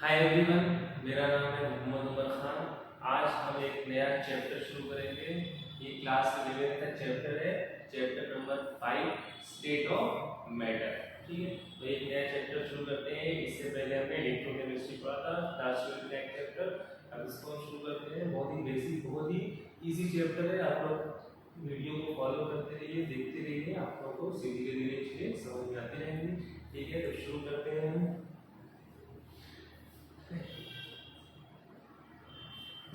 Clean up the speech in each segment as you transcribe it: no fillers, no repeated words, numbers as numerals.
Hi everyone, मेरा नाम है मोहम्मद उमर खान। आज हम एक नया चैप्टर शुरू करेंगे। ये क्लास 11 का चैप्टर है, chapter number 5, state of matter. ठीक है, तो एक नया चैप्टर शुरू करते हैं। इससे पहले हमने इलेक्ट्रोकेमिस्ट्री पढ़ा था, क्लास 12 का एक चैप्टर। अब इसको हम शुरू करते हैं। बहुत ही बेसिक, बहुत ही इजी चैप्टर है। आप लोग वीडियो को फॉलो करते रहिए, देखते रहिए, आप लोगों को धीरे धीरे चीजें समझ में आती रहेंगी। ठीक है, तो शुरू करते हैं हम।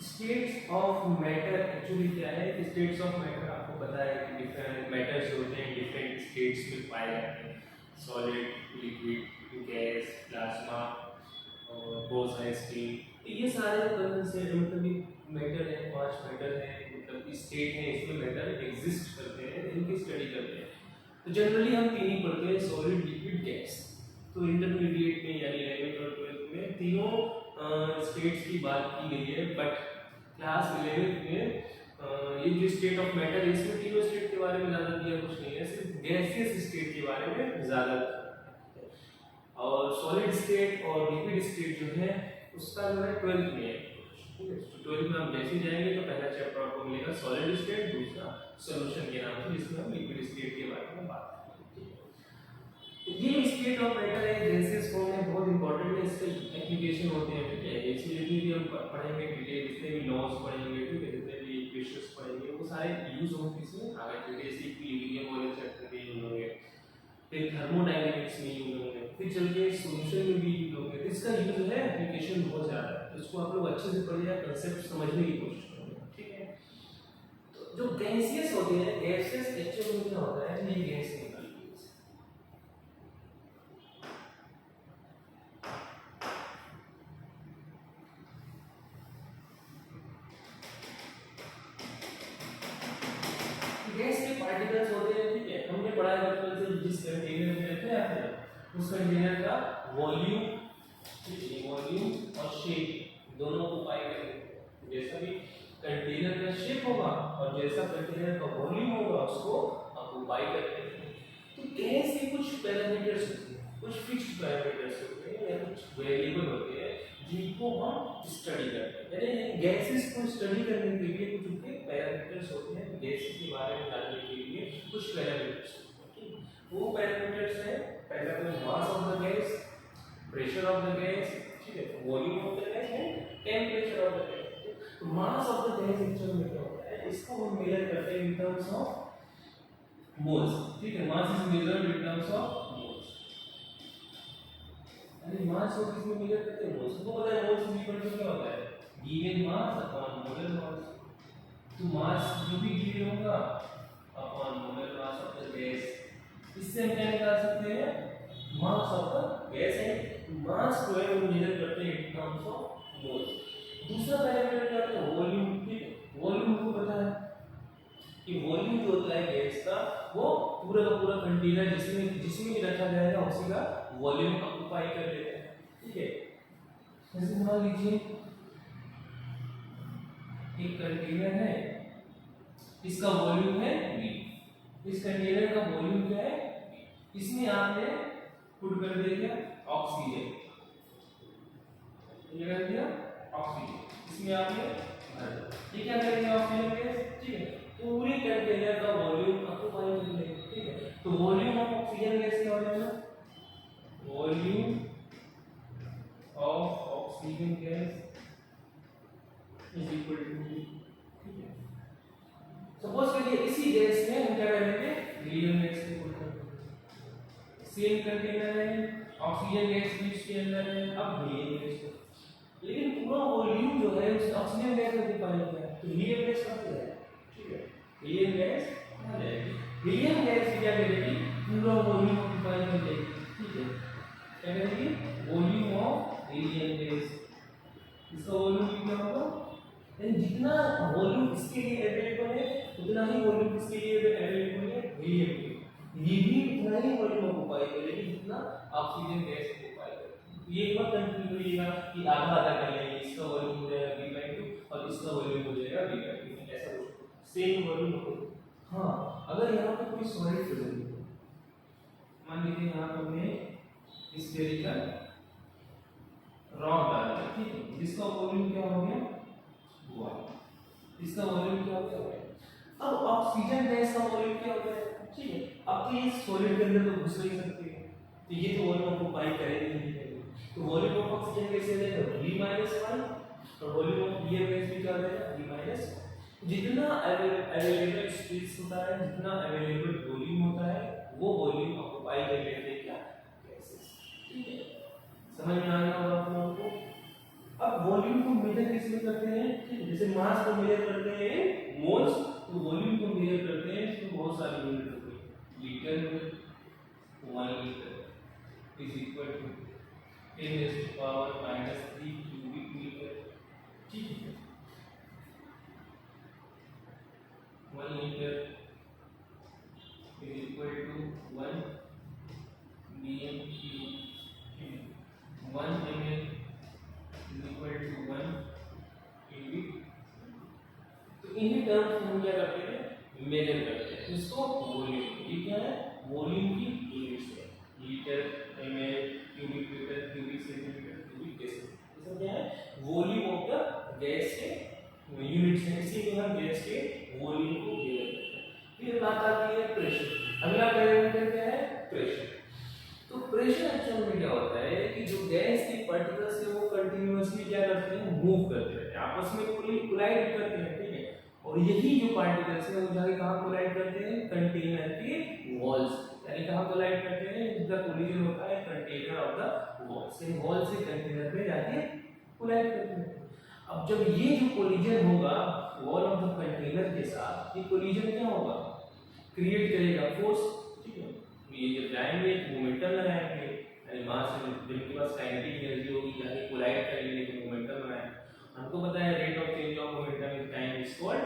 स्टेट्स ऑफ मैटर एक्चुअली क्या है? स्टेट्स ऑफ मैटर आपको पता है कि डिफरेंट मैटर्स होते हैं, डिफरेंट स्टेट्स में पाए जाते हैं। सॉलिड, लिक्विड, गैस, प्लाज्मा और बोसन स्टीम। ये सारे कौन से मतलब मैटर है, 5 मैटर है, मतलब स्टेट है, इसमें मैटर एग्जिस्ट करते हैं, इनकी स्टडी करते हैं। तो जनरली हम तीन ही पढ़ते हैं, सॉलिड, लिक्विड, गैस। तो इंटरमीडिएट में यानी 11th और 12th में तीनों स्टेट्स की बात की गई है। बट क्लास 11th में ये जो स्टेट ऑफ मैटर है, इसमें तीनों स्टेट के बारे में ज़्यादा दिया कुछ नहीं है, सिर्फ गैसियस स्टेट के बारे में ज़्यादा। और सॉलिड स्टेट और लिक्विड स्टेट जो है उसका जो है 12th में है। ठीक है, तो 12th में आप जैसे जाएंगे तो पहला चैप्टर आपको मिलेगा सॉलिड स्टेट, दूसरा सॉल्यूशन के नाम से, जिसमें हम लिक्विड स्टेट के बारे में बात करेंगे। ये स्टेट ऑफ मैटर है, गैसेस फॉर्म में बहुत इंपॉर्टेंट है, इसके एप्लीकेशन होते हैं। ठीक है, इसलिए भी हम पढ़ेंगे डिटेल, जितने भी लॉज पढ़ेंगे, ठीक है, जितने भी इक्वेशंस पढ़ेंगे, वो सारे यूज होंगे इसमें आगे चल के। जैसे इक्विलिब्रियम वाले चैप्टर में यूज होंगे, फिर थर्मोडायनेमिक्स में यूज होंगे, फिर चल के सॉल्यूशन में भी यूज होंगे। तो इसका यूज है, एप्लीकेशन बहुत ज्यादा है, तो इसको आप लोग अच्छे से पढ़िए, कांसेप्ट समझने की कोशिश करेंगे। ठीक है, तो जो गैसियस होते हैं, गैसेस एक्चुअली में क्या होता है, ये गैस निकलती है। गैस के पार्टिकल्स होते हैं। ठीक है, हमने पढ़ा है बचपन से, जिस कंटेनर में रखे जाते हैं उस कंटेनर का वॉल्यूम, वॉल्यूम और शेप दोनों को पाई करेंगे। जैसा भी कंटेनर का शेप होगा और जैसा कंटेनर का वॉल्यूम होगा, उसको ऑक्यूपाई करते हैं। तो गैस के कुछ पैरामीटर्स होते हैं, कुछ फिक्स्ड पैरामीटर्स होते हैं या कुछ वेरिएबल होते हैं, जिनको हम स्टडी करते हैं। यानी गैसेस को स्टडी करने के लिए कुछ उनके पैरामीटर्स होते हैं। गैसेस के बारे में जानने के लिए कुछ पैरामीटर्स होते हैं। वो पैरामीटर्स है, पहला तो mass of the gas, pressure of the gas, ठीक है, volume of the gas and temperature of the gas. तो mass of the gas actual में क्या होता है, इसको हम मेजर करते हैं इन टर्म्स ऑफ मोल्स। ठीक है, mass is measured in terms of moles. यानी मास को किसमें मेजर करते हैं, मोल्स। तो पता है मोल्स इक्वल टू क्या होता है, given mass upon molar mass. तो मास जो भी गिवन होगा upon molar mass of the gas. इससे हम क्या निकाल सकते हैं, मास ऑफ द गैस है। मास को है वो मेजर करते हैं इन टर्म्स ऑफ मोल्स। दूसरा पैरामीटर क्या होता है, वॉल्यूम। ठीक है, वॉल्यूम को पता है कि वॉल्यूम जो होता है गैस का, वो पूरा का पूरा कंटेनर जिसमें भी रखा जाएगा उसी का वॉल्यूम ऑक्यूपाई कर लेता है। ठीक है, जैसे मान लीजिए एक कंटेनर है, इसका वॉल्यूम है V। इस कंटेनर का वॉल्यूम क्या है, इसमें आपने पुट कर दिया ऑक्सीजन, ये कर दिया ऑक्सीजन, इसमें आपने भर दिया। ये क्या करेंगे, ऑक्सीजन गैस। ठीक है, पूरे कंटेनर का वॉल्यूम ऑक्यूपाई कर लेंगे। ठीक है, तो वॉल्यूम ऑफ ऑक्सीजन गैस क्या हो जाएगा, volume of oxygen gas is equal to, suppose करिए इसी गैस में हम क्या करेंगे, हीलियम गैस को पुट कर देंगे। सेम कंटेनर है, ऑक्सीजन गैस भी इसके अंदर है, अब हीलियम गैस को, लेकिन पूरा वॉल्यूम जो है उस ऑक्सीजन गैस में डिफाइन किया है, तो हीलियम गैस कहाँ से आएगा। ठीक है, हीलियम गैस कहाँ जाएगी, हीलियम गैस क्या करेगी, पूरा वॉल्यूम ऑक्यूपाई कर लेगी। ठीक है, क्या करेगी, वॉल्यूम ऑफ हीलियम गैस, इसका वॉल्यूम कितना होगा, जितना वॉल्यूम इसके लिए अवेलेबल है उतना ही वॉल्यूम इसके लिए अवेलेबल है हीलियम के। ये भी उतना ही वॉल्यूम ऑक्यूपाई करेगी जितना ऑक्सीजन गैस ऑक्यूपाई करेगी। ये मत कंफ्यूज होइएगा कि आधा आधा कर लेंगे, इसका वॉल्यूम हो जाएगा V/2 और इसका वॉल्यूम हो जाएगा V/2, ऐसा कुछ सेम वॉल्यूम होगा। हाँ, अगर यहाँ पे कोई सॉलिड प्रेजेंट हो, मान लीजिए यहाँ पर हमने स्फेरिकल रॉक डाल दिया, ठीक है, जिसका वॉल्यूम क्या हो गया, वन, इसका वॉल्यूम क्या हो गया। अब ऑक्सीजन गैस का वॉल्यूम क्या हो गया, ठीक है। अब तो ये सॉलिड के अंदर तो घुस नहीं सकती है, तो ये तो वॉल्यूम ऑक्यूपाई करेगी नहीं करेगी, तो वॉल्यूम ऑफ ऑक्सीजन कैसे आ जाएगा, V माइनस वन, और वॉल्यूम ऑफ ईयर गैस भी क्या हो जाएगा, V माइनस। जितना अवेलेबल स्पेस होता है, जितना अवेलेबल वॉल्यूम होता है, वो वॉल्यूम ऑक्यूपाई कर लेते हैं क्या, गैसेस, ठीक है। समझ में आ गया होगा आप लोगों को। अब वॉल्यूम को मेजर किस में करते हैं, ठीक है, जैसे मास को मेजर करते हैं मोल्स, तो वॉल्यूम को मेजर करते हैं तो बहुत सारी यूनिट होती है, litre, 1 litre is equal to 10⁻³ cubic metre, ठीक है। 1 litre is equal to 1 bm³, 1 ml is equal to 1 cubic. तो इन्हीं टर्म्स में हम क्या करते हैं, मेजर करते हैं इसको वॉल्यूम। ये क्या है, वॉल्यूम की यूनिट्स है, litre, ml, cubic metre, cubic centimetre, cubic decimetre, इसमें क्या है, वॉल्यूम ऑफ द गैस के यूनिट्स है, इसी को हम गैस के वॉल्यूम को मेजर करते हैं। फिर बात आती है प्रेशर। अगला पैरामीटर क्या है, प्रेशर। तो प्रेशर एक्चुअल में क्या होता है कि जो गैस के पार्टिकल्स है वो कंटीन्यूअसली क्या करते हैं, मूव करते रहते हैं, आपस में कोलाइड करते हैं, ठीक है। और यही जो पार्टिकल्स है वो जाके कहां कोलाइड करते हैं, कंटेनर के वॉल्स, यानी कहां कोलाइड करते हैं, जिसका कोलिजन होता है कंटेनर ऑफ द वॉल से, वॉल से कंटेनर पे जाके कोलाइड करते हैं। अब जब ये जो कोलिजन होगा वॉल ऑफ द कंटेनर के साथ, ये कोलिजन क्या होगा, क्रिएट करेगा फोर्स, ठीक है। ये जब जाएंगे तो मोमेंटम लगाएंगे, यानी मास जिनके पास काइनेटिक एनर्जी होगी जाके कोलाइड करेंगे तो मोमेंटम लगाएंगे। हमको पता है rate of change of momentum in time is called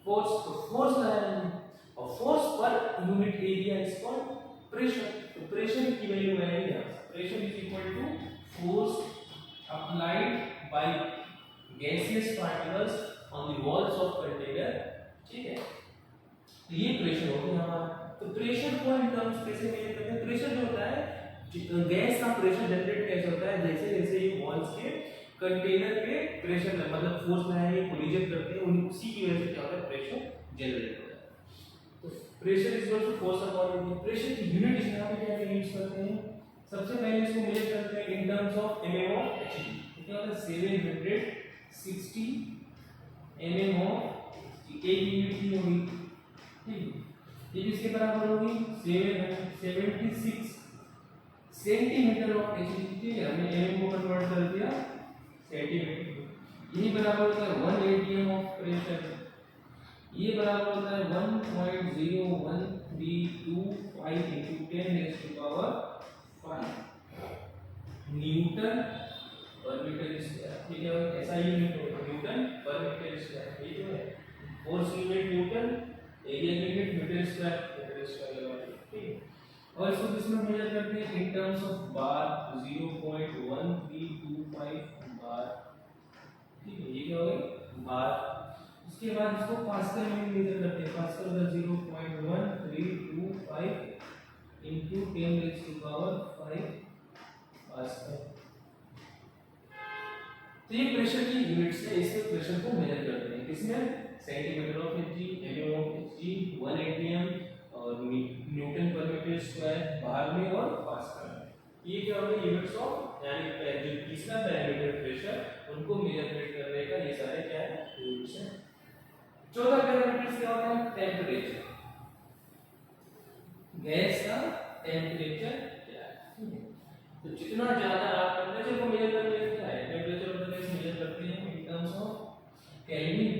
force, तो फोर्स लगाएंगे, और force per unit area is called pressure. तो प्रेशर की वैल्यू आएगी यहाँ, pressure is equal to force applied by gaseous particles on the walls of container, ठीक है। तो ये प्रेशर हो गया हमारा। तो प्रेशर को इन टर्म्स कैसे मेजर करते हैं, प्रेशर जो होता है, गैस का प्रेशर जनरेट कैसे होता है, जैसे जैसे ये वॉल्स के कंटेनर पे प्रेशर मतलब फोर्स लगाएंगे, कोलिजन करते हैं, उसी की वजह से क्या होता है, प्रेशर जनरेट होता है। तो pressure is equal to force upon area. Pressure की यूनिट यहाँ पे क्या यूज करते हैं, सबसे पहले इसको मेजर करते हैं in terms of mm of hg, क्या होता है 760 mm ऑफ, एक यूनिट की होगी, ठीक, ये किसके बराबर होगी, 76 सेंटीमीटर ऑफ hg, ठीक है। हमने mm को कन्वर्ट कर दिया सेंटीमीटर, ये बराबर होता है 1 atm ऑफ प्रेशर, ये बराबर होता है 1.0132 into 10⁻⁵ न्यूटन पर मीटर स्क्वायर, ठीक है। ऐसा यूनिट होगा न्यूटन पर मीटर स्क्वायर, ये जो है force unit newton, area unit metre square लगा दिया, ठीक। और इसको किसमें मेजर करते हैं, इन टर्म्स ऑफ बार, 0.1325 बार, ठीक है, ये क्या हो गई बार। उसके बाद इसको पास्कल में मेजर करते हैं, पास्कल का 0.1325 into 10⁵ पास्कल। तो ये प्रेशर की यूनिट्स है, इससे प्रेशर को मेजर करते हैं, किसमें, centimetre of hg, mm of hg, 1 atm और न्यूटन पर मीटर स्क्वायर बार में और पास्कल में। ये क्या होगा यूनिट्स ऑफ, यानी जो तीसरा पैरामीटर प्रेशर, उनको मेजर करने का ये सारे क्या है यूनिट्स हैं। चौथा पैरामीटर क्या होता है, टेंपरेचर, गैस का टेंपरेचर क्या है। तो जितना ज्यादा आप टेंपरेचर को मेजर करते हैं, क्या है temperature of the gas measure करते हैं in terms of kelvin,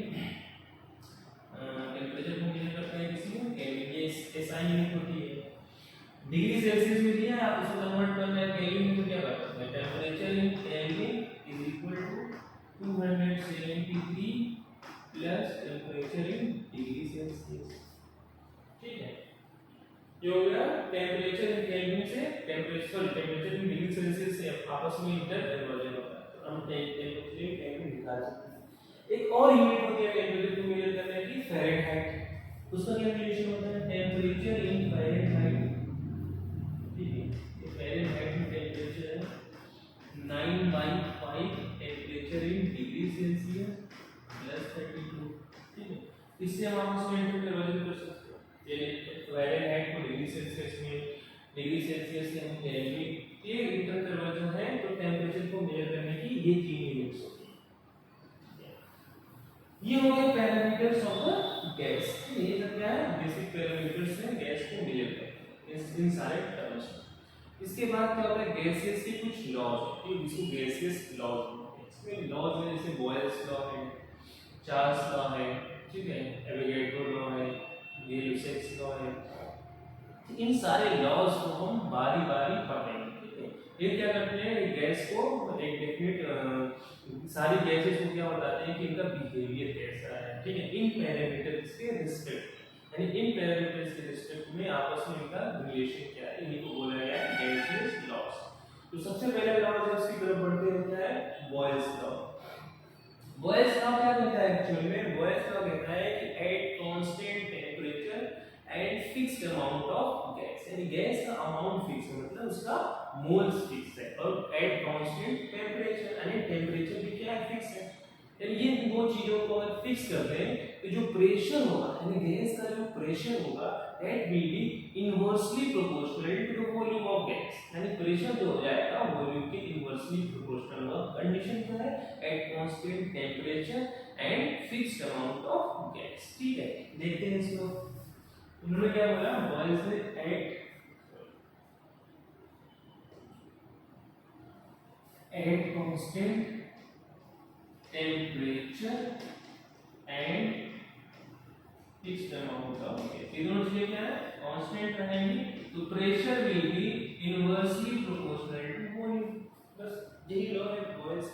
temperature को मेजर करते हैं किसी में केल्विन, ये एसआई यूनिट होती है। डिग्री सेल्सियस में दिया है, आप उसको कन्वर्ट करना है केल्विन में, क्या करते हैं, temperature in kelvin is equal to 273 plus temperature in degree celsius, ठीक है। ये हो गया टेंपरेचर इन केल्विन से टेंपरेचर इन डिग्री सेल्सियस से आपस में इंटरकन्वर्जन होता है, तो हम टेंपरेचर इन केल्विन निकाल सकते हैं। एक और यूनिट होती है टेंपरेचर को मेजर करने की, फ़ारेनहाइट। उसका क्या रिलेशन होता है, टेंपरेचर इन फ़ारेनहाइट, ठीक है। ये फ़ारेनहाइट में टेंपरेचर है, 9/5 temperature in degree Celsius plus 32, ठीक है। इससे हम उसमें इंटरवल कर सकते हो, यानी फ़ारेनहाइट को डिग्री सेल्सियस में, डिग्री सेल्सियस से हम केल्विन, ये इंटरवल जो है तो टेम्परेचर को मेजर करने की ये तीन यूनिट्स होती हैं। ये हो गए पैरामीटर्स ऑफ द गैस। ये सब क्या है, बेसिक पैरामीटर्स हैं गैस को मेजर करने के, इन सारे टर्म्स। इसके बाद क्या होता है, गैसेस के कुछ लॉज, ये जिसको गैसियस लॉज बोलते हैं। इसमें लॉज में जैसे बॉयल्स लॉ है, चार्ल्स लॉ है, ठीक है, एवोगैड्रो लॉ है, गिब्स लॉ है। इन सारे लॉज को हम बारी बारी पढ़ेंगे, ठीक है। ये क्या करते हैं, गैस को एक डेफिनेट सारी गैसेस को क्या बताते हैं कि इनका बिहेवियर कैसा है, ठीक है, इन पैरामीटर्स के रिस्पेक्ट, यानी इन पैरामीटर्स के रिस्पेक्ट में आपस में इनका रिलेशन क्या है, इन्हीं को बोला गया है गैसियस लॉज। तो सबसे पहले लॉ जब इसकी तरफ बढ़ते हैं क्या है, बॉयल्स लॉ। बॉयल्स लॉ क्या कहता है, एक्चुअली में बॉयल्स लॉ कहता है कि eight constant temperature and fixed amount of gas, यानी गैस का अमाउंट फिक्स है, मतलब उसका मोल्स फिक्स है, और एट कांस्टेंट टेंपरेचर, यानी टेंपरेचर भी क्या है, फिक्स है। यानी ये दो चीजों को अगर फिक्स करते हैं तो जो प्रेशर होगा, यानी गैस का जो प्रेशर होगा, that will be inversely proportional to the volume of gas, यानी प्रेशर जो हो जाएगा वॉल्यूम के इनवर्सली प्रोपोर्शनल होगा। कंडीशन क्या है, at constant temperature and fixed amount of gas, ठीक है। देखते हैं इसको, उन्होंने क्या बोला, बॉयल्स ने at constant temperature and fixed amount of gas, ये दोनों चीजें क्या है, कांस्टेंट रहेंगी, तो pressure will be inversely proportional to volume, बस यही लॉ है बॉयल्स।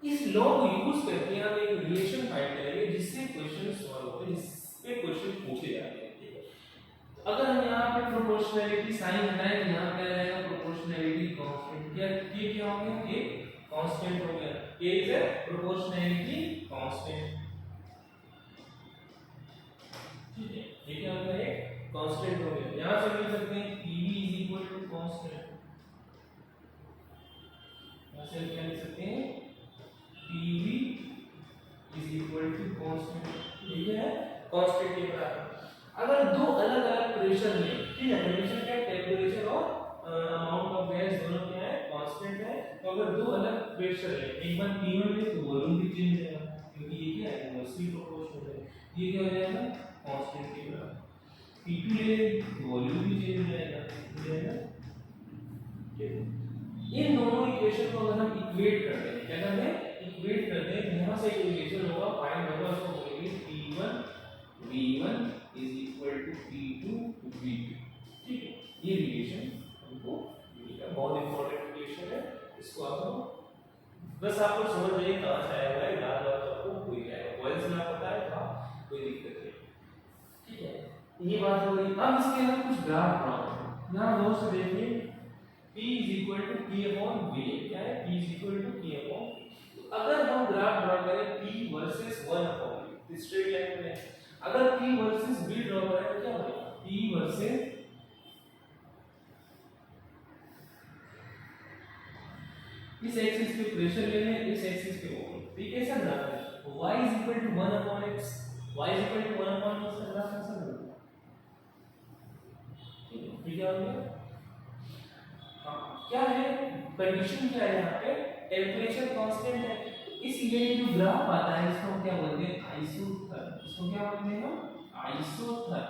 इस लॉ को यूज करके हम एक रिलेशन फाइंड करेंगे जिससे क्वेश्चन सॉल्व होते हैं, जिसपे क्वेश्चन पूछे जाते हैं, ठीक है। अगर हम यहाँ पे प्रोपोर्शनैलिटी साइन हटाएं तो यहाँ पे आ जाएगा प्रोपोर्शनैलिटी कांस्टेंट, क्या हो गया, ये कांस्टेंट हो गया, ये इज अ प्रोपोर्शनैलिटी कांस्टेंट, ठीक है। ये क्या होता है, कांस्टेंट हो गया। यहां से लिख सकते हैं Pv कांस्टेंट, यहां से क्या लिख सकते हैं, Pv कांस्टेंट, ठीक है, कांस्टेंट के बराबर। अगर दो अलग अलग प्रेशर में, ठीक है, प्रेशर क्या है, टेंपरेचर और अमाउंट ऑफ गैस दोनों क्या है, कांस्टेंट है, तो अगर दो अलग प्रेशर है, एक बार P1 में तो वॉल्यूम भी चेंज होगा, क्योंकि ये क्या है, इनवर्सली प्रोपोर्शनल है, ये क्या हो जाएगा, कांस्टेंट के बराबर। P2 ले वॉल्यूम भी चेंज हो जाएगा, इन दोनों इक्वेशन को अगर हम इक्वेट करते हैं, क्या करते हैं, इक्वेट करते हैं, यहां से एक रिलेशन होगा, फाइंड होगा, उसको बोलेंगे P1 V1 is equal to P2 V2, ठीक है। ये रिलेशन हमको मिलेगा, बहुत इंपॉर्टेंट रिलेशन है, इसको आप बस आपको समझ जाइए कहां से आया हुआ है, याद रखो तो आपको कोई जाएगा, बॉयल्स ना पता है तो कोई दिक्कत नहीं, ठीक है। ये बात हो गई। अब इसके हम कुछ ग्राफ बनाओ, यहां दोस्त देखिए P is equal to P upon V, क्या है, P is equal to P upon V। तो अगर हम ग्राफ ड्रा करें P versus 1 upon V, straight line में, अगर P वर्सेस V ड्रा करें तो क्या होगा, P वर्सेस इस एक्सिस पे प्रेशर ले लें, इस एक्सिस पे वॉल्यूम, तो ये कैसा ग्राफ है, y is equal to 1 upon x, y is equal to 1 upon x का ग्राफ कैसा बनेगा, ठीक है। ये क्या हो गया, क्या है, कंडीशन क्या है, यहाँ पे टेम्परेचर कांस्टेंट है, इसलिए जो ग्राफ आता है इसको हम क्या बोलते हैं, आइसोथर्म, इसको क्या बोलते हैं हम, आइसोथर्म,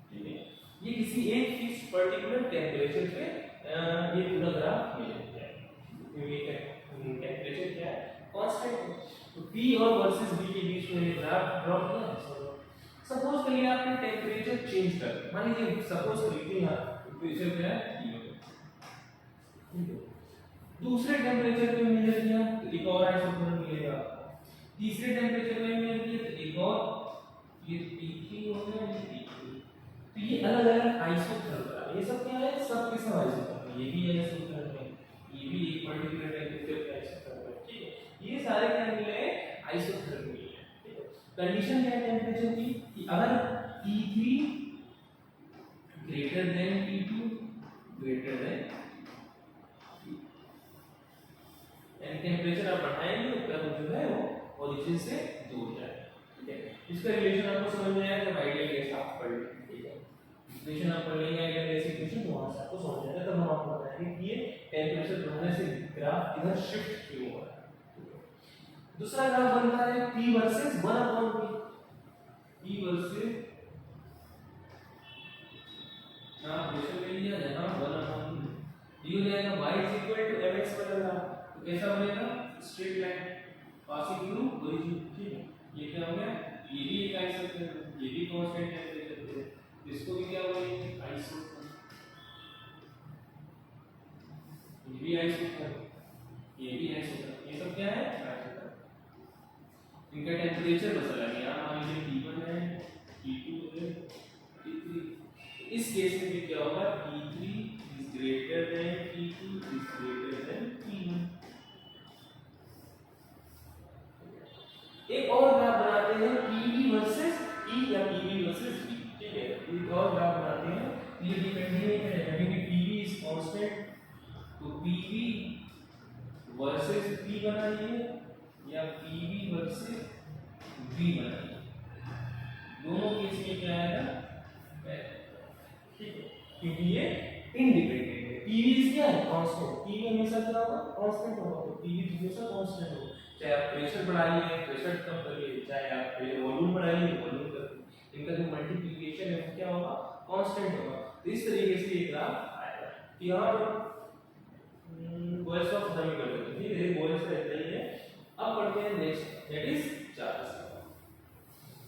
ठीक है। ये किसी एक फिक्स पर्टिकुलर टेम्परेचर पे ये पूरा ग्राफ मिल जाता है, क्योंकि टेम्परेचर क्या है, कांस्टेंट है, तो P और वर्सेस V के बीच में ये ग्राफ ड्रॉ किया है। सपोज करिए आपने टेम्परेचर चेंज कर दिया, मान लीजिए सपोज करिए यहाँ टेम्परेचर क्या है, दूसरे टेम्परेचर पे मेजर किया तो एक और आइसोथर्म मिलेगा, तीसरे टेम्परेचर पे मेजर किया तो एक और, ये T3 हो गया, ये T2, तो ये अलग अलग आइसोथर्म है, ये सब क्या है, सब के सब आइसोथर्म है, ये भी आइसोथर्म है, ये भी एक पर्टिकुलर टेम्परेचर पे आइसोथर्म है, ठीक है। ये सारे क्या मिले हैं, आइसोथर्म मिले हैं, ठीक है। कंडीशन क्या है टेम्परेचर की, कि अगर T3 greater than T2 greater than origin से दूर जाए, ठीक है। इसका रिलेशन आपको समझ में आया जब आइडियल गैस आप पढ़ लेंगे, ठीक है। इक्वेशन आप पढ़ लेंगे आइडियल गैस इक्वेशन, तो वहां से आपको समझ जाएगा, तब हम आपको बताएंगे कि ये टेंपरेचर बढ़ने से ग्राफ इधर शिफ्ट क्यों हो रहा है। दूसरा ग्राफ बनता है P versus 1/P, P versus यहाँ प्रेशर ले लिया, यहाँ 1/P ये हो जाएगा y is equal to mx बदल रहा, तो कैसा बनेगा, straight line passing through origin, ठीक है। ये क्या हो गया, ये भी एक आइसोटोप है, ये भी कांस्टेंट टेंपरेचर है, इसको भी क्या बोलेंगे, आइसोटोप, ये भी आइसोटोप, ये भी आइसोटोप, ये सब क्या है, आइसोटोप। इनका टेंपरेचर बस अलग है, यहाँ मान लीजिए T1 है, T2 है, T3, इस केस में भी क्या होगा, T3 is greater than T2 is greater than T1। एक और ग्राफ बनाते हैं PV वर्सेस E या PV वर्सेस V, ठीक है। एक और ग्राफ बनाते हैं, ये डिपेंडेंट है, यानी कि PV इज कांस्टेंट, तो PV वर्सेस P बनाइए या PV वर्सेस V बनाइए, दोनों केस में क्या आएगा, ठीक है, क्योंकि ये इंडिपेंडेंट है। PV इज क्या है, कांस्टेंट, PV हमेशा क्या होगा, कांस्टेंट होगा, तो PV हमेशा कांस्टेंट होगा, चाहे आप प्रेशर बढ़ाइए, प्रेशर कम करिए, चाहे आप वॉल्यूम बढ़ाइए, वॉल्यूम करिए, इनका जो मल्टीप्लिकेशन है वो क्या होगा, कांस्टेंट होगा। तो इस तरीके से ये ग्राफ आएगा। यहाँ पर बॉयल्स ऑफ डमी कर देते हैं, ठीक है, बॉयल्स रहता ही है। अब पढ़ते हैं next, that is Charles law.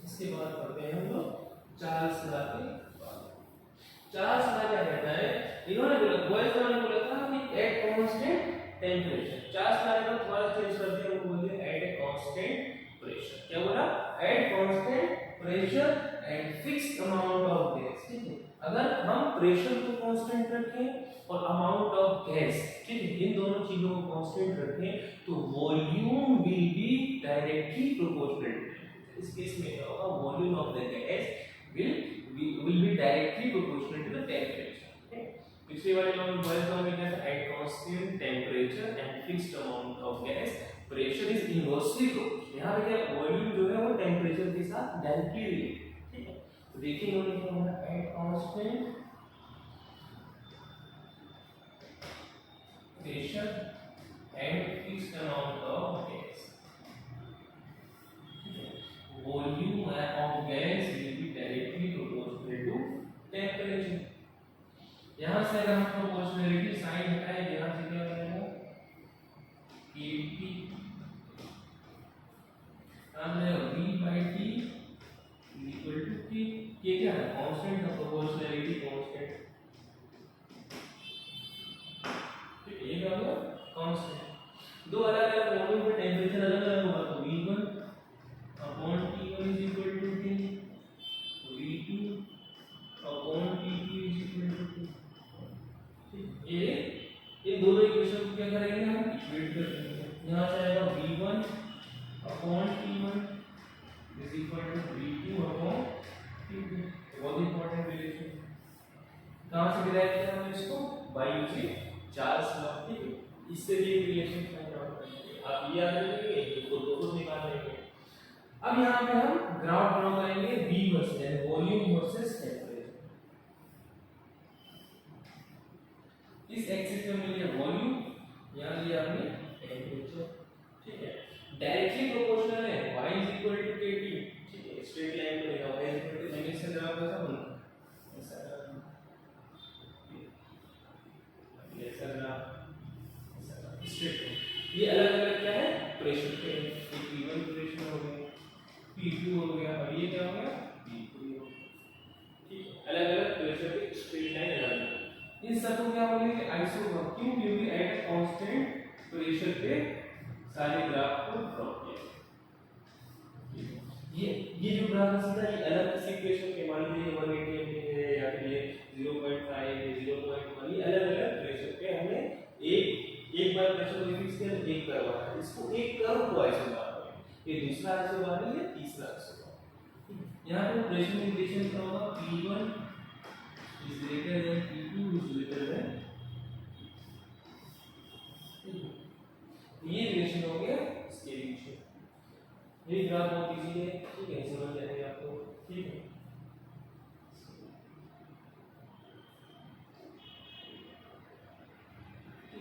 इसके बाद पढ़ते हैं हम लोग चार्ल्स लॉ के बाद। चार्ल्स लॉ क्या कहता है, इन्होंने बोला, बॉयल्स लॉ ने बोला था कि eight constant temperature, Charles law ने थोड़ा चेंज कर दिया, वो बोल दिया एट ए कांस्टेंट प्रेशर, क्या बोला, at constant pressure and fixed amount of gas, ठीक है। अगर हम प्रेशर को कांस्टेंट रखें और अमाउंट ऑफ गैस, ठीक है, इन दोनों चीजों को कांस्टेंट रखें, तो volume will be directly proportional. इस केस में क्या होगा, volume of the gas will be directly proportional to the temperature. पिछले वाले लॉ में बॉयल्स लॉ में क्या था, at constant temperature and fixed amount of gas pressure is inversely proportional. यहां पे क्या, वॉल्यूम जो है वो टेंपरेचर के साथ डायरेक्टली रिलेटेड, ठीक है। तो देखिए इन्होंने क्या बोला, at constant pressure and fixed amount of gas, volume of gas will be directly proportional to temperature. यहां से अगर हम प्रोपोर्शनलिटी साइन हटाएं, यहां से क्या बनेगा, Kp हमने V/T equal to K, K क्या है, कांस्टेंट का, प्रोपोर्शनलिटी कांस्टेंट, ठीक है, ये क्या होगा, कांस्टेंट। दो अलग अलग वॉल्यूम पे टेंपरेचर अलग अलग होगा, तो V1 upon T1 is equal to T, V2 upon T2 is equal to T। ये दोनों इक्वेशन को क्या करेंगे, हम इक्वेट कर देंगे। यहाँ से आएगा V1 upon T1 is equal to V2 upon T2, बहुत इंपॉर्टेंट रिलेशन। कहाँ से डिराइव किया हमने इसको, बाय यूजिंग चार्ल्स लॉ, ठीक है। इससे भी एक रिलेशन फाइंड आउट करेंगे, आप ये याद रखेंगे, इसको दो निकाल लेंगे। अब यहाँ पे हम ग्राफ ड्रॉ करेंगे V versus volume versus temperature. इस एक्सिस में मिल गया वॉल्यूम, यहां लिया हमने टेंपरेचर, ठीक है। डायरेक्टली प्रोपोर्शनल है, y is equal to kT, ठीक है, स्ट्रेट लाइन पे लिखा y इज इक्वल टू, मैंने इससे ग्राफ कैसा बनता, ऐसा ग्राफ स्ट्रेट। ये अलग अलग क्या है, प्रेशर पे, ये P1 प्रेशर हो गया, P2 हो गया, और ये क्या हो गया, P3 हो गया, ठीक है। अलग अलग प्रेशर पे स्ट्रेट लाइन अलग अलग, इन सबको क्या बोलेंगे, आइसोटोप। क्यों, क्योंकि एट कांस्टेंट प्रेशर पे सारे ग्राफ को ड्रॉ किया। ये जो ग्राफ है सीधा, ये अलग किसी इक्वेशन के, मान लीजिए 180 एमपी है या फिर ये 0.5 है, 0.1, ये अलग अलग प्रेशर पे हमने एक बार प्रेशर को फिक्स किया, एक करवा है, इसको एक कर्व को आइसोबार है, ये दूसरा आइसोबार है, ये तीसरा आइसोबार। यहाँ पे प्रेशर में रिलेशन क्या होगा, P1 is greater than P2 is greater than, ये रिलेशन हो गया इसके बीच में।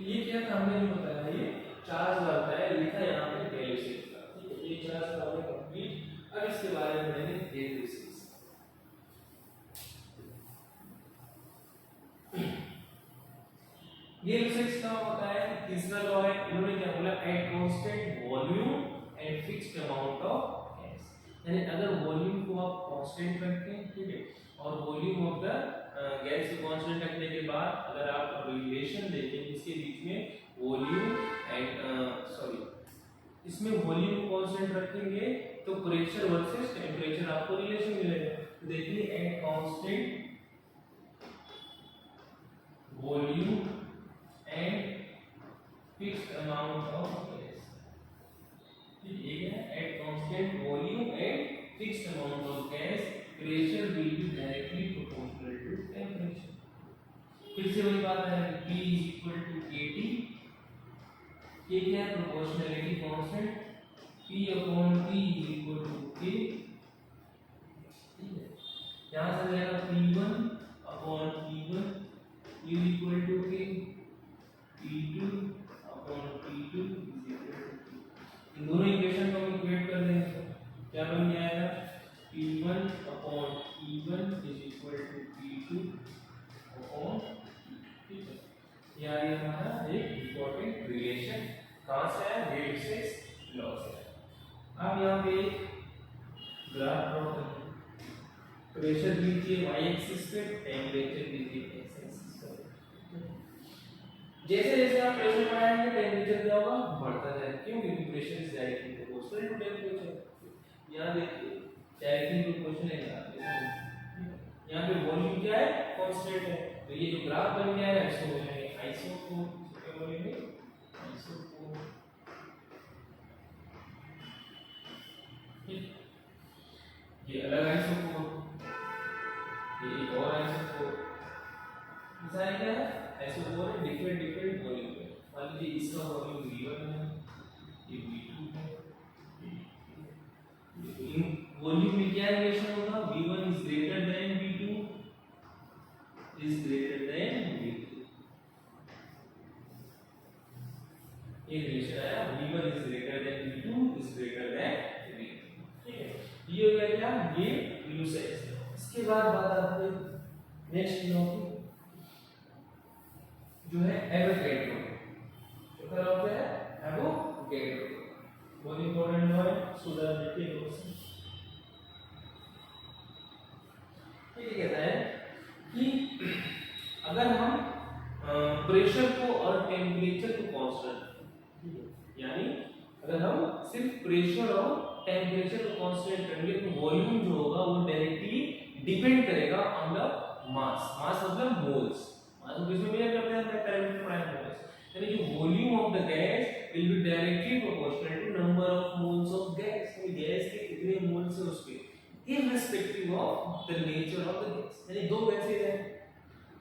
ये क्या था हमने जो बताया, ये चार्ज का होता है, लिखा यहाँ पे डेल सेट का, ठीक है। ये चार्ज का हो गया कंप्लीट। अब इसके बारे में पढ़ेंगे डेल सेट। ये सेट का होता है, तीसरा लॉ है, इन्होंने क्या बोला, at constant volume and fixed amount of gas, यानी अगर वॉल्यूम को आप कांस्टेंट रखें, ठीक है, और वॉल्यूम ऑफ द गैस को कांस्टेंट रखने के बाद अगर आप रिलेशन देखें इसके बीच में वॉल्यूम एंड सॉरी, इसमें वॉल्यूम को कांस्टेंट रखेंगे तो प्रेशर वर्सेस टेंपरेचर आपको रिलेशन मिलेगा। तो देखिए at constant volume and fixed amount of gas, ठीक है, at constant volume and fixed amount of gas pressure will be directly proportional to temperature. फिर से वही बात है, P = KT, ये क्या है, प्रोपोर्शनैलिटी कांस्टेंट, P/T = K, ठीक है। यहां से जाएगा P1/P1 = K, P2/P2 = K। इन दोनों इक्वेशन को हम इक्वेट कर देंगे तो क्या बन जाएगा, P1/P1 = P2/P2, ठीक है। ये आ गया हमारा एक इंपॉर्टेंट रिलेशन, कहां से है, रेट से लॉ से। अब यहाँ पे एक ग्राफ ड्रॉ करें, प्रेशर दीजिए y एक्सिस पे, टेंपरेचर दीजिए x एक्सिस पे। जैसे जैसे आप प्रेशर बढ़ाएंगे टेंपरेचर क्या होगा, बढ़ता जाएगा, क्यों, क्योंकि pressure is directly proportional to temperature. यहाँ देखिए डायरेक्टली प्रोपोर्शनल है, यहाँ पे वॉल्यूम क्या है, कांस्टेंट है, तो ये जो ग्राफ बन गया है इसको बोलेंगे आइसोकोर, क्या बोलेंगे, आइसोकोर, ये अलग आइसोकोर, ये एक और आइसोकोर, सारे क्या है, आइसोकोर है, डिफरेंट डिफरेंट वॉल्यूम है। मान लीजिए इसका वॉल्यूम V1 है, ये V2 है, इन वॉल्यूम में क्या रिलेशन होगा, V1 is greater than V2 is greater than V2, ये रिलेशन आया, V1 is greater than V2 is greater than V2, ठीक है। ये हो गया क्या, ये यूसेज। इसके बाद बात आती है नेक्स्ट लॉ की, जो है एवोगैड्रो, जो क्या लॉ है, एवोगैड्रो, बहुत इंपॉर्टेंट लॉ है, सुधा देखिए क्वेश्चन। ये कहता है कि अगर हम प्रेशर को और टेम्परेचर को कांस्टेंट, यानी अगर हम सिर्फ प्रेशर और टेम्परेचर को कांस्टेंट करेंगे तो वॉल्यूम जो होगा वो डायरेक्टली डिपेंड करेगा ऑन द मास, मास मतलब मोल्स, मास को किसमें मेजर करते हैं, हमने पैरामीटर पढ़ा है मोल्स, यानी जो volume of the gas will be directly proportional to number of moles of gas, यानी गैस के कितने मोल्स है उसके irrespective of the nature of the gas, यानी दो गैसेस हैं,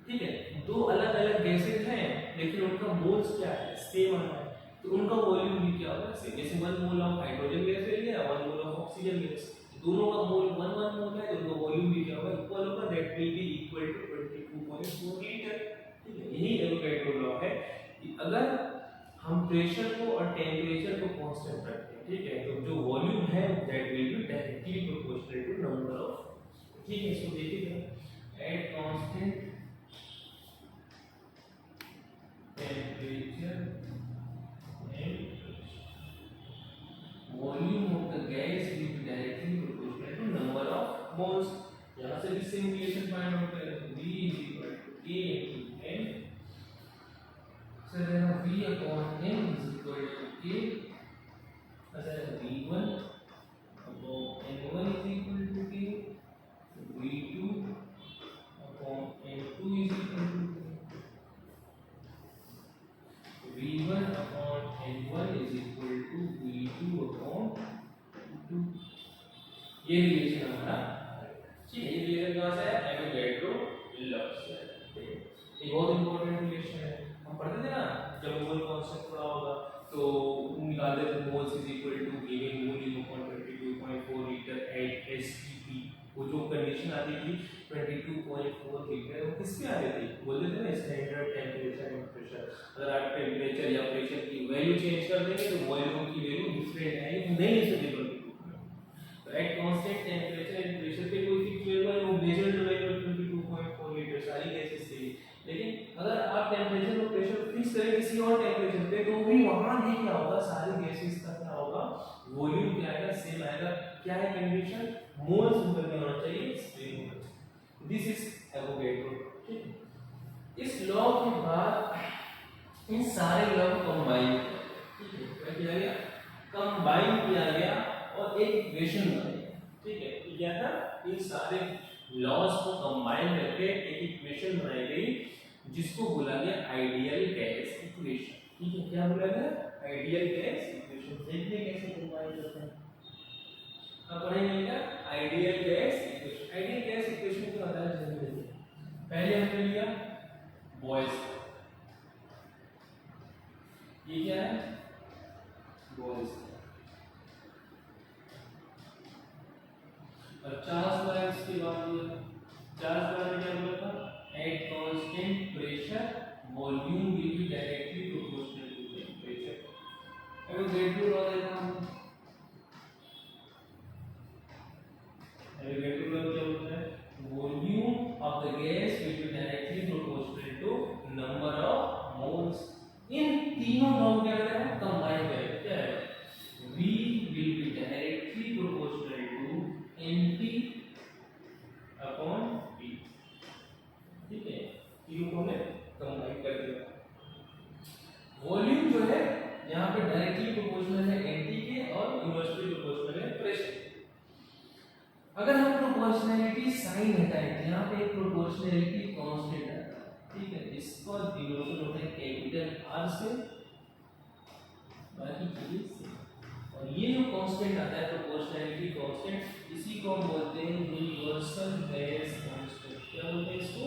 ठीक है, दो अलग अलग गैसेस हैं लेकिन उनका मोल्स क्या है, सेम है, तो उनका वॉल्यूम भी क्या होगा सेम, जैसे 1 मोल ऑफ हाइड्रोजन गैस ले लिया, 1 मोल ऑफ ऑक्सीजन गैस, दोनों का मोल 1 मोल है तो उनका वॉल्यूम भी क्या होगा, इक्वल होगा, that will be equal to 22.4 litre, ठीक है। यही एवोगैड्रो लॉ है कि अगर हम प्रेशर को और टेंपरेचर को कांस्टेंट रखते हैं, ठीक है, तो जो वॉल्यूम है that will be directly proportional to number of, ठीक है। इसको देखिएगा, at constant temperature volume of the gas will be directly proportional to number of moles. यहां से भी सेम रिलेशन फाइंड आउट करें, V = A * N, so then V/N = K, अच्छा V1/N1 = K, V2/N2 = K, V1/N1 = V2/N2, ये relation हमारा, ठीक है। ये रिलेशन कहां से है, एवोगैड्रो लॉ से। ये बहुत इंपॉर्टेंट रिलेशन है, हम पढ़ते थे ना जब मोल कांस्टेंट पढ़ा होगा तो निकाल देते, moles is equal to given volume upon 22.4 litre at STP, वो जो कंडीशन आती थी 22.4 लीटर, वो किस पे आती थी, बोलते थे ना स्टैंडर्ड टेंपरेचर एंड प्रेशर, अगर आप टेम्परेचर या प्रेशर की वैल्यू चेंज कर देंगे तो वॉल्यूम की वैल्यू डिफरेंट आएगी, नहीं सुटेबल। तो eight constant temperature and pressure पे कोई फिक्स वैल्यू है, वो मेजर्ड वैल्यू 22.4 लीटर सारी गैसेस से। लेकिन अगर आप टेम्परेचर और प्रेशर फिक्स करें किसी और टेम्परेचर पे तो भी वहां भी क्या होगा, सारी गैसेस का क्या होगा, वॉल्यूम क्या आएगा, सेम आएगा। क्या है कंडीशन, मोल्स ऊपर क्या होना चाहिए, स्प्रिंग होना चाहिए। This is Avogadro. ठीक, इस लॉ के बाद इन सारे लॉ को कंबाइन किया गया, कंबाइन किया गया और एक इक्वेशन बनाई। ठीक है, क्या था, इन सारे लॉज को कंबाइन करके एक इक्वेशन बनाई गई जिसको बोला गया आइडियल गैस इक्वेशन। ठीक है, क्या बोला गया, आइडियल गैस इक्वेशन। देखिए कैसे कंबाइन करते हैं, अब पढ़ेंगे क्या, ideal gas equation. Ideal gas equation क्या होता है, जल्दी देखिए। पहले हमने लिया बॉयज, ये क्या है, बॉयज, और चार्ज बार इसके बाद लिया। चार्ज बार में क्या बोला था, at constant pressure volume will be directly proportional to temperature. Avogadro law देखा हमने, एवोगैड्रो लॉ क्या होता है, volume of the gas will be directly proportional to number of moles. इन तीनों लॉ को क्या करते हैं, कंबाइन करेंगे। क्या है, V will be directly proportional to NT upon P। ठीक है, तीनों को हमने कंबाइन कर दिया। वॉल्यूम जो है यहाँ पे डायरेक्टली प्रोपोर्शनल है NT के और इनवर्सली प्रोपोर्शनल है प्रेशर। अगर हम प्रोपोर्शनैलिटी साइन हटाएं तो यहाँ पे एक प्रोपोर्शनैलिटी कांस्टेंट आता है। ठीक है, इसका डिनोमिनेटर होता है कैपिटल R से, बाकी चीजें से। और ये जो कांस्टेंट आता है प्रोपोर्शनैलिटी कांस्टेंट, इसी को हम बोलते हैं यूनिवर्सल गैस कांस्टेंट। क्या बोलते हैं इसको,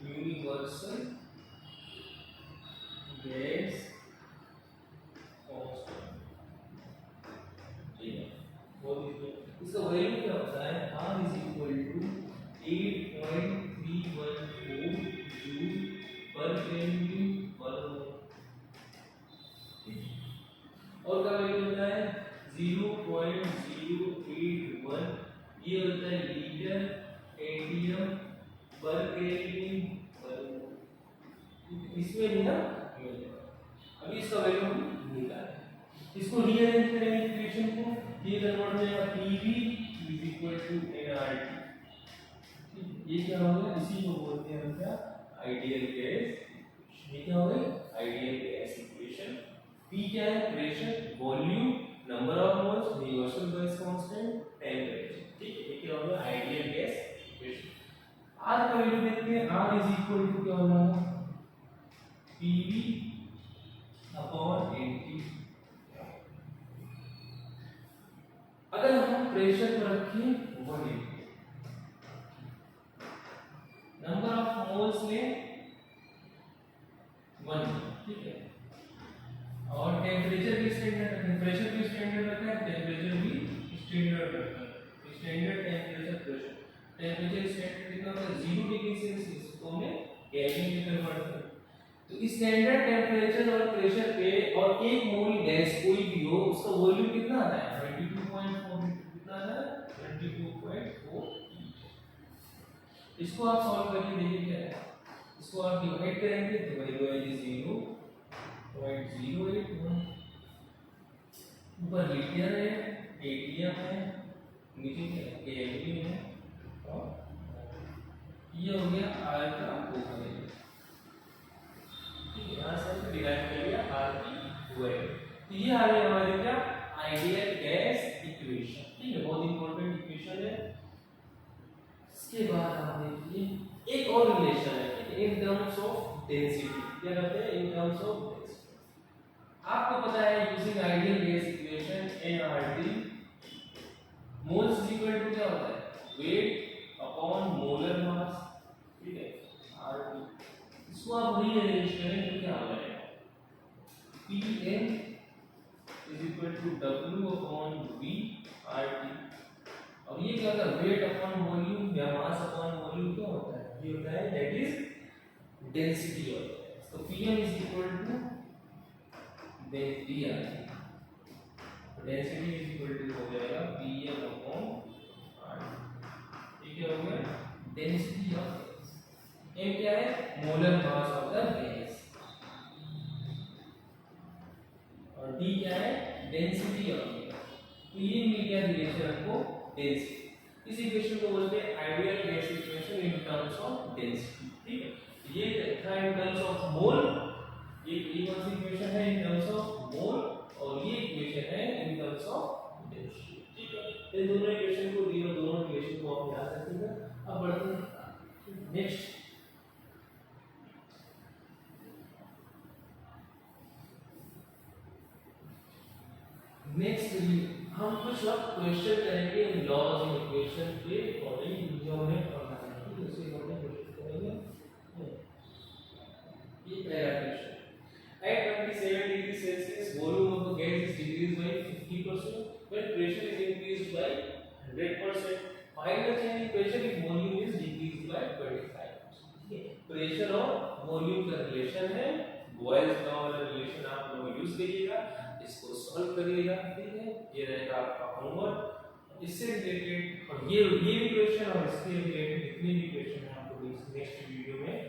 यूनिवर्सल गैस कांस्टेंट। ठीक है, इसका वैल्यू क्या होता है, R is equal to 8.314 joule पर केल्विन पर मोल। और का वैल्यू होता है 0.081, ये होता है लीटर एटीएम पर केल्विन पर मोल। इसमें भी ना अभी इसका वैल्यू हम निकालें, इसको रीअरेंज करेंगे इक्वेशन को, ये कन्वर्ट हो जाएगा PV is equal to nRT। ये क्या हो गया, इसी को बोलते हैं हम क्या, आइडियल गैस। ये क्या हो गया, आइडियल गैस इक्वेशन। P क्या है, pressure, volume, number of moles, universal gas constant, temperature. ठीक है, ये क्या हो गया, आइडियल गैस इक्वेशन। R का वैल्यू देखते हैं, R is equal to क्या होगा, PV upon NT। अगर हम प्रेशर को रखें 180, नंबर ऑफ मोल्स में 1, ठीक है, और टेम्परेचर भी स्टैंडर्ड रखें, प्रेशर भी स्टैंडर्ड रखा है, टेम्परेचर भी स्टैंडर्ड रखा है। Standard temperature pressure, temperature standard कितना होता है 0 डिग्री सेल्सियस, तो हमें केल्विन में कन्वर्ट करें। तो स्टैंडर्ड टेम्परेचर और प्रेशर पे और 1 मोल गैस कोई भी हो, उसका वॉल्यूम कितना आता है, 22.4 कितना आता है, 22.4। इसको आप सॉल्व करके देखिए क्या है, इसको आप डिवाइड करेंगे तो वैल्यू आएगी 0.081, ऊपर लीटर है, एटीएम है, नीचे केल्विन है, और ये हो गया R का वैल्यू। ठीक है, यहाँ से डिराइव कर लिया R की वैल्यू। तो ये आ गया हमारे क्या, आइडियल गैस इक्वेशन। ठीक है, बहुत इंपॉर्टेंट इक्वेशन है। इसके बाद आप देखिए एक और रिलेशन है इन टर्म्स ऑफ डेंसिटी। क्या करते हैं, इन टर्म्स ऑफ डेंसिटी। आपको पता है using ideal gas equation nRT moles is equal to क्या होता है, वेट अपॉन मोलर मास। ठीक है, RT, इसको आप रीअरेंज करें तो क्या हो जाएगा, Pm is equal to W upon V RT। और ये क्या होता है, वेट अपॉन वॉल्यूम या मास अपॉन वॉल्यूम क्या होता है, ये होता है दैट इज डेंसिटी होता है। तो Pm is equal to density आ जाएगी, तो डेंसिटी इज इक्वल टू हो जाएगा Pm अपॉन R। ये क्या हो गया, डेंसिटी ऑफ गैस। M क्या है, molar mass of the gas, और D क्या है, डेंसिटी ऑफ गैस। तो ये मिल गया रिलेशन आपको डेंसिटी। इस इक्वेशन को बोलते हैं ideal gas equation in terms of density, ठीक है। ये था इन टर्म्स ऑफ मोल, ये कौन सी इक्वेशन है इन टर्म्स ऑफ मोल, और ये इक्वेशन है इन टर्म्स ऑफ डेंसिटी, ठीक है। इन दोनों इक्वेशन को दोनों इक्वेशन को आप याद रखिएगा। अब बढ़ते हैं नेक्स्ट। नेक्स्ट हम कुछ वक्त क्वेश्चन करेंगे लॉज इन इक्वेशन के अकॉर्डिंग जो हमें पढ़ना है, ठीक है। उसी अकॉर्डिंग क्वेश्चन करेंगे। ये पहला question, at 27 degree Celsius volume of a gas is decreased by 50% when pressure is increased by 100%. Find the change in pressure if volume is decreased by 25%, ठीक है। प्रेशर और वॉल्यूम का रिलेशन है, Boyle's law वाला relation आप लोग use करिएगा, इसको सॉल्व करिएगा, ठीक है। ये रहेगा आपका होमवर्क इससे रिलेटेड, और ये भी क्वेश्चन और इसके रिलेटेड जितने भी क्वेश्चन है आपको नेक्स्ट वीडियो में